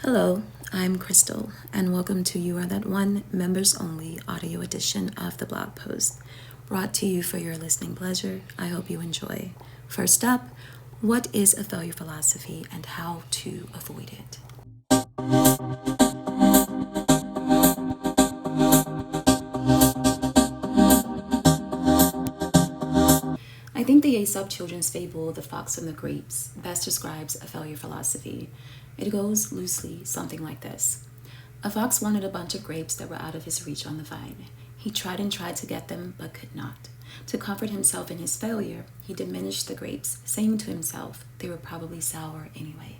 Hello, I'm Crystal, and welcome to You Are That One members only audio edition of the blog post, brought to you for your listening pleasure. I hope you enjoy. First up, what is a failure philosophy and how to avoid it? I think the Aesop children's fable, The Fox and the Grapes, best describes a failure philosophy. It goes loosely something like this. A fox wanted a bunch of grapes that were out of his reach on the vine. He tried and tried to get them, but could not. To comfort himself in his failure, he diminished the grapes, saying to himself they were probably sour anyway.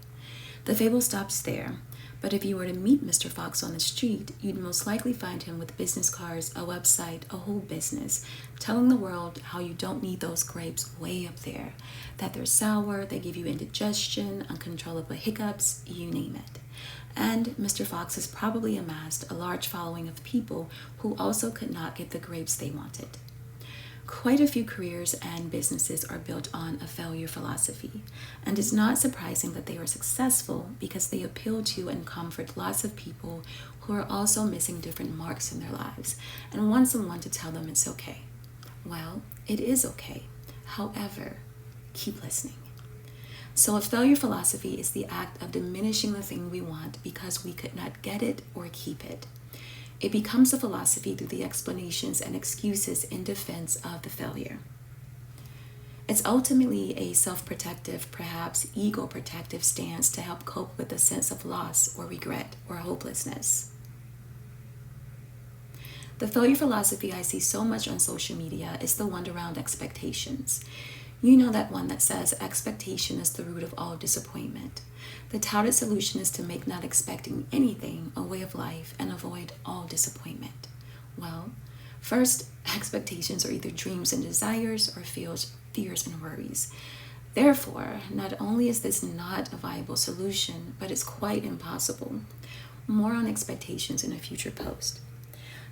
The fable stops there, but if you were to meet Mr. Fox on the street, you'd most likely find him with business cards, a website, a whole business, telling the world how you don't need those grapes way up there, that they're sour, they give you indigestion, uncontrollable hiccups, you name it. And Mr. Fox has probably amassed a large following of people who also could not get the grapes they wanted. Quite a few careers and businesses are built on a failure philosophy, and it's not surprising that they are successful because they appeal to and comfort lots of people who are also missing different marks in their lives and want someone to tell them it's okay. Well, it is okay. However, keep listening. So, a failure philosophy is the act of diminishing the thing we want because we could not get it or keep it. It becomes a philosophy through the explanations and excuses in defense of the failure. It's ultimately a self protective, perhaps ego protective stance to help cope with a sense of loss or regret or hopelessness. The failure philosophy I see so much on social media is the one around expectations. You know, that one that says expectation is the root of all disappointment. The touted solution is to make not expecting anything a way of life and avoid all disappointment. Well, first, expectations are either dreams and desires or fears and worries. Therefore, not only is this not a viable solution, but it's quite impossible. More on expectations in a future post.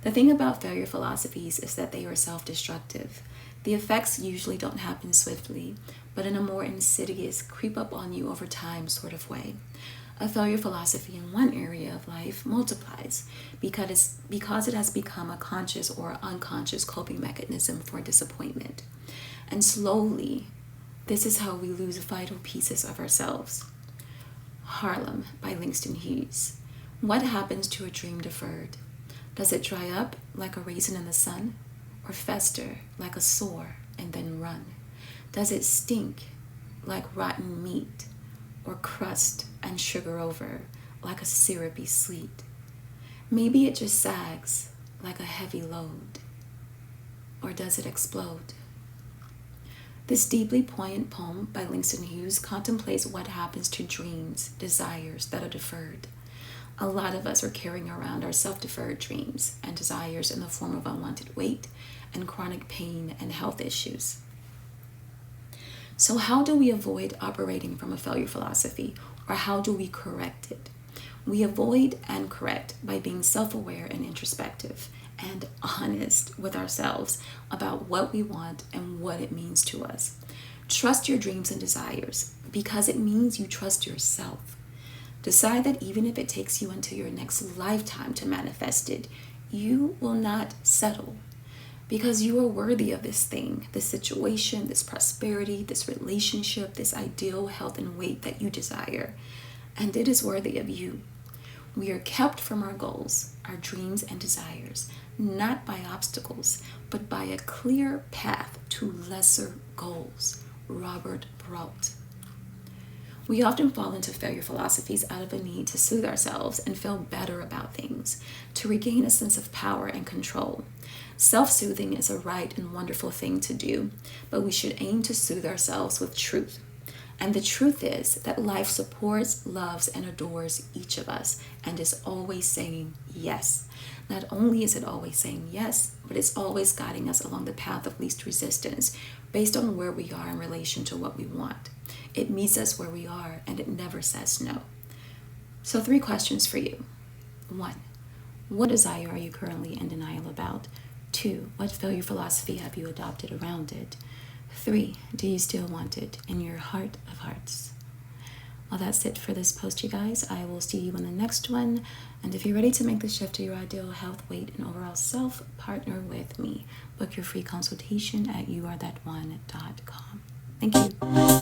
The thing about failure philosophies is that they are self-destructive. The effects usually don't happen swiftly, but in a more insidious, creep up on you over time sort of way. A failure philosophy in one area of life multiplies because it has become a conscious or unconscious coping mechanism for disappointment. And slowly, this is how we lose vital pieces of ourselves. Harlem by Langston Hughes. What happens to a dream deferred? Does it dry up like a raisin in the sun, or fester like a sore and then run? Does it stink like rotten meat, or crust and sugar over like a syrupy sleet? Maybe it just sags like a heavy load, or does it explode? This deeply poignant poem by Langston Hughes contemplates what happens to dreams, desires that are deferred. A lot of us are carrying around our self-deferred dreams and desires in the form of unwanted weight and chronic pain and health issues. So how do we avoid operating from a failure philosophy, or how do we correct it? We avoid and correct by being self-aware and introspective and honest with ourselves about what we want and what it means to us. Trust your dreams and desires because it means you trust yourself. Decide that even if it takes you until your next lifetime to manifest it, you will not settle because you are worthy of this thing, this situation, this prosperity, this relationship, this ideal health and weight that you desire. And it is worthy of you. We are kept from our goals, our dreams and desires, not by obstacles, but by a clear path to lesser goals. Robert Brault. We often fall into failure philosophies out of a need to soothe ourselves and feel better about things, to regain a sense of power and control. Self-soothing is a right and wonderful thing to do, but we should aim to soothe ourselves with truth. And the truth is that life supports, loves, and adores each of us and is always saying yes. Not only is it always saying yes, but it's always guiding us along the path of least resistance based on where we are in relation to what we want. It meets us where we are and it never says no. So 3 questions for you. 1. What desire are you currently in denial about? 2. What failure philosophy have you adopted around it? 3. Do you still want it in your heart of hearts? Well, that's it for this post, you guys. I will see you in the next one. And if you're ready to make the shift to your ideal health, weight, and overall self, partner with me. Book your free consultation at youarethatone.com. Thank you.